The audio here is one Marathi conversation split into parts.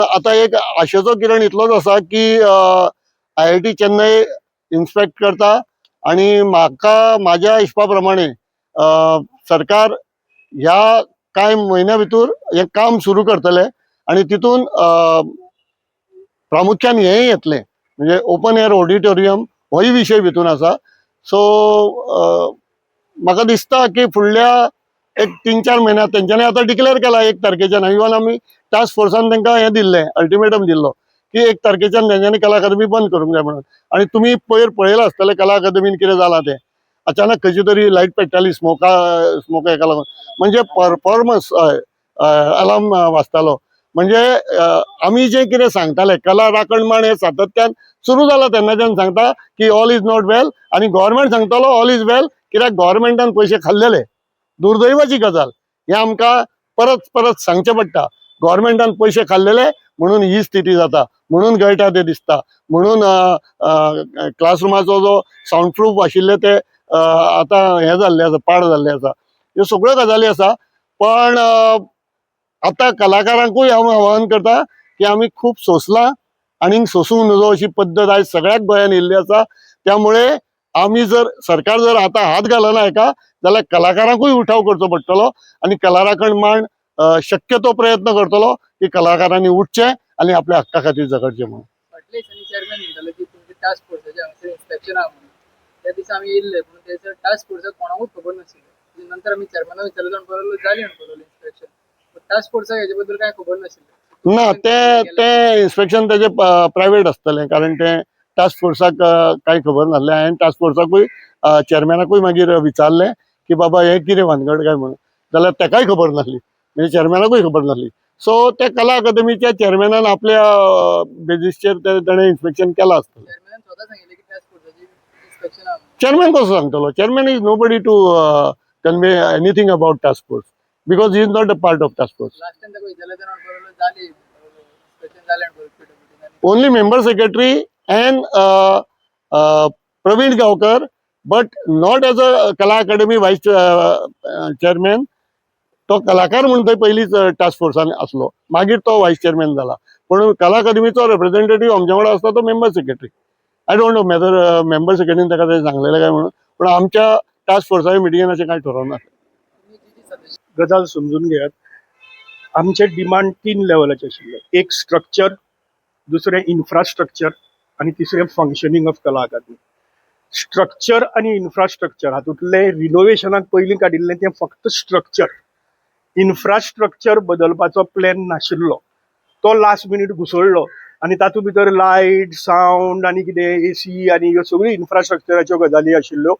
आता एक आशेचो किरण इतलोच आसा की IIT चेन्नई इन्स्पेक्ट करता आणि माझ्या हिशपा प्रमाणे सरकार ह्या कांय म्हयन्या भितर हे काम सुरू करतले आणि तितून प्रामुख्यान हेय येतले म्हणजे ओपन एअर ऑडिटोरियम होय विषय भितून आसा. सो म्हाका दिसता की फुडल्या एक 3-4 महिन्यात तेंच्यांनी आता डिक्लेअर केला 1 तारखेच्यान. इवन आमी टास्क फोर्सान तांकां हे दिल्ले अल्टिमेटम दिल्लो की 1 तारखेच्यान तेंच्यांनी कला अकादमी बंद करूंक जाय म्हणून. आणि तुम्ही पळयलां आसतलें कला अकादमीन कितें जालां तें. अचानक खंयची तरी लायट पेट्टाली स्मोक हेका लागून म्हणजे परफॉर्मन्स अलार्म वाजतालो. म्हणजे आमी जे कितें सांगताले कला राखणमाण हे सातत्यान सुरू जाला तेन्नाच्यान सांगता की ऑल इज नॉट वेल आणि गव्हर्नमेंट सांगतालो ऑल इज वेल कित्याक गव्हर्नमेंटान पयशे खाल्लेले. दुर्दैवाची गजाल हे आमकां परत परत सांगचें पडटा. गव्हर्नमेंटान पयशे खाल्लेले म्हणून ही स्थिती जाता, म्हणून गळटा ते दिसता, म्हणून क्लासरुमाचो जो साऊंड प्रूफ आशिल्ले ते आता हे जाल्ले आसा, पाड जाल्ले आसा. ह्यो सगळ्यो गजाली आसा. पण आता कलाकारांकूय हांव आवाहन करता की आमी खूब सोंसलां आनीक सोंसूंक नजो अशी पद्दत आयज सगळ्याच गोंयान येयल्ली आसा. त्यामुळे आमी जर सरकार जर आता हात घालना हेका जाल्यार कलाकारांकूय उठाव करचो पडटलो आणि कला राखणमाण शक्य तो प्रयत्न करतलो की कलाकारांनी उठचे आणि आपल्या हक्का खातीर झगडचें म्हणून. चेअरमॅन म्हणटालो की तुमचे टास्क फोर्साचे हांगासर इन्स्पेक्शन आहा म्हणून. त्या दिसा आमी येयल्ले पूण त्याच्या टास्क फोर्साक कोणाकूच खबर नाशिल्लें. नंतर आमी चेअरमॅनाक विचारलें जावन पळयलो जाली म्हणून पळयलो इन्स्पेक्शन. टास्क फोर्साक हेजे बद्दल कांय खबर नाशिल्लें. ना ते इन्स्पेक्शन तेजे प्रायव्हेट आसतलें कारण ते टास्क फोर्साक कांय खबर नासलें. हांवें टास्क फोर्साकूय चेअरमॅनाकूय मागीर विचारलें की बाबा हे कितें भानगड काय म्हणून. जाल्यार तेकाय खबर नासली म्हणजे चेअरमॅनाकूय खबर नासली. सो ते कला अकादमीच्या चेअरमॅनान आपल्या बेजिसचेर तेणें इन्स्पेक्शन केलां आसतलें. चेअरमॅनान स्वता सांगिल्लें की टास्क फोर्साची इन्स्पेक्शन आहा म्हणून. चेअरमॅन कसो सांगतलो. Chairman is nobody to convey anything about task force because he is not a part of task force. Last time ताका विचारलें जावन पळयलो जाली इन्स्पेक्शन जालें म्हणून पळयलो. Only member secretary and Praveen Gaonkar but not as a Kala Akademi वायस चेअरमॅन. तो कलाकार म्हणून थंय पयलींच टास्क फोर्सान आसलो, मागीर तो वायस चेअरमॅन जाला. पण कला अकादमीचो रिप्रेझेंटेटिव्ह आमच्या वांगडा आसता तो member secretary. I don't know whether member सेक्रेटरीन ताका तें सांगलेलें काय म्हणून. पण आमच्या टास्क फोर्साच्या मिटिंगेन अशें कांय ठरवना. गजाल समजून घेयात. आमचे डिमांड 3 लेवलाचे आशिल्ले. एक स्ट्रक्चर, दुसरें इन्फ्रास्ट्रक्चर आणि तिसरें फंक्शनिंग ऑफ कला अकादमी. स्ट्रक्चर आणि इन्फ्रास्ट्रक्चर हातूंतले रिनोवेशनाक पयलीं काडिल्लें तें फक्त स्ट्रक्चर. इन्फ्रास्ट्रक्चर बदलपाचो प्लॅन नाशिल्लो. तो लास्ट मिनीट घुसळ्ळो आणि तातूंत भितर लायट, सावंड आनी कितें AC आनी ह्यो सगळ्यो इन्फ्रास्ट्रक्चराच्यो गजाली आशिल्ल्यो.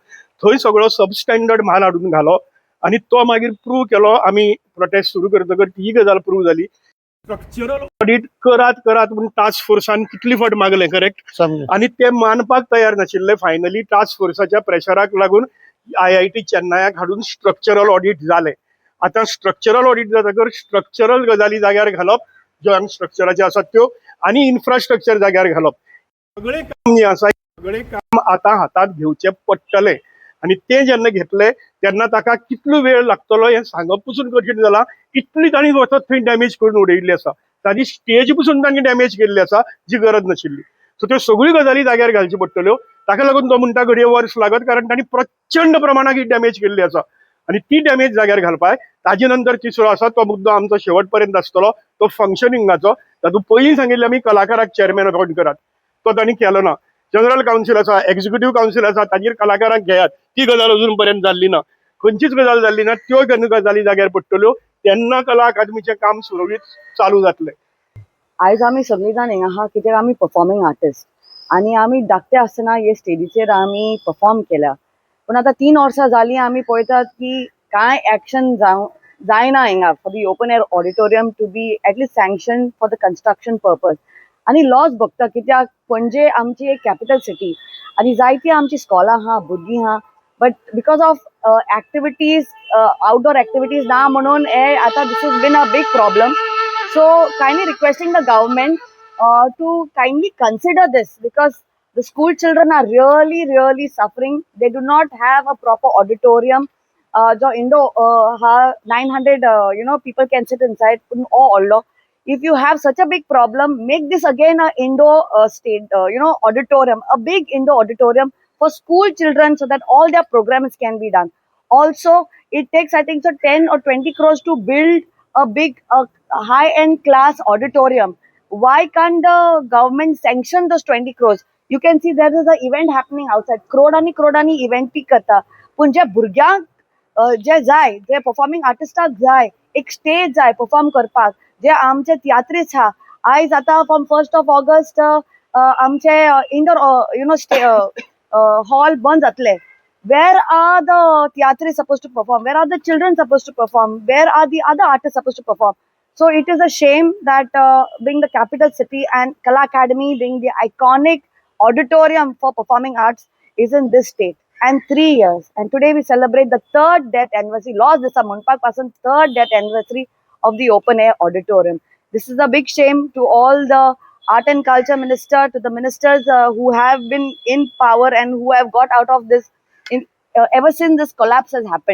थंय सगळो सबस्टँडर्ड म्हाल हाडून घालो आणि तो मागीर प्रूव केलो. आमी प्रोटेस्ट सुरू करतकर ती गजाल प्रूव जाली. स्ट्रक्चरल ऑडिट करात म्हणून टास्क फोर्सान कितली फावट मागलें करेक्ट. आणि ते मानपाक तयार नाशिल्ले. फायनली टास्क फोर्साच्या प्रेशराक लागून IIT चेन्नयाक हाडून स्ट्रक्चरल ऑडिट जालें. आता स्ट्रक्चरल ऑडिट जातकर स्ट्रक्चरल गजाली जाग्यार घालप ज्यो स्ट्रक्चराच्यो आसात त्यो आनी इन्फ्रास्ट्रक्चर जाग्यार घालप. सगळें काम जें आसा सगळें काम आतां हातांत घेवचें पडटलें. आणि ते जेन्ना घेतले तेन्ना ताका कितलो वेळ लागतलो हें सांगप पसून कठीण जालां. इतली तांणी वचत थंय डॅमेज करून उडयल्ली आसा. ताजी स्टेज पसून तांणी डॅमेज केल्ली आसा जी गरज नाशिल्ली. सो त्यो सगळ्यो गजाली जाग्यार घालच्यो पडटल्यो. ताका लागून तो म्हणटा घडये वर्स लागत कारण तांणी प्रचंड प्रमाणात ही डॅमेज केल्ली आसा. आणि ती डॅमेज जाग्यार घालपाक ताजे नंतर तिसरो आसा तो मुद्दो आमचो शेवट पर्यंत आसतलो तो फंक्शनिंगाचो. तातूंत पयलीं सांगिल्लें आमी कलाकाराक चेअरमॅन अपॉयंट करात. तो तांणी केलो ना. जनरल कावन्सील आसा, एक्झिक्युटीव कावन्सील आसा, ताजेर कलाकाराक घेयात. ती गजाल अजून पर्यंत जाल्ली ना. खंयचीच गजाल जाल्ली ना. त्यो गजाली जाग्यार पडटल्यो तेन्ना कला अकादमीचें काम सुरळीत चालू जातलें. आयज आमी सगळीं जाण हिंगा आहा कित्याक आमी परफॉर्मिंग आर्टिस्ट आनी आमी धाकटे आसतना हे स्टेजीचेर आमी परफॉर्म केल्या. पूण आतां 3 वर्सां जालीं आमी पळयतात की कांय एक्शन जायना हिंगा for the open air auditorium to be atleast sanction for the construction purpose. आनी लॉस भोगता कित्याक पणजे आमची एक कॅपिटल सिटी आनी जायतीं आमची स्कॉलां आहा, भुरगीं आहा. But because of activities outdoor activities ना म्हणून हे आतां this is been a big problem. So kindly requesting the government to kindly consider this because the school children are really suffering. They do not have a proper auditorium. Jo indo 900 people can sit inside. All if you have such a big problem, make this again a indoor auditorium, a big indoor auditorium for school children so that all their programs can be done. Also, it takes, I think, so 10 or 20 crores to build a big, high-end class auditorium. Why can't the government sanction those 20 crores? You can see there is an event happening outside. Krodani event ती करता. पण ज्या भुरग्यांक जे जाय, जे परफॉर्मिंग आर्टिस्टाक जाय, एक स्टेज जाय परफॉर्म करपाक, जे आमचे तियात्रीस्ट आहा, आयज आतां फ्रॉम 1st of August आमचे इंडोर हॉल बंद जातले. Where are the theatres supposed to perform? Where are the children supposed to perform? Where are the other artists supposed to perform? So it is a shame that being the capital city and Kala Academy being the iconic auditorium for performing arts is in this state. And 3 years. And today we celebrate the third death anniversary, Laws Disa Munpak Pasan, third death anniversary of the open air auditorium. This is a big shame to all the art and culture minister, to the ministers who have been in power and who have got out of this ever since this collapse has happened.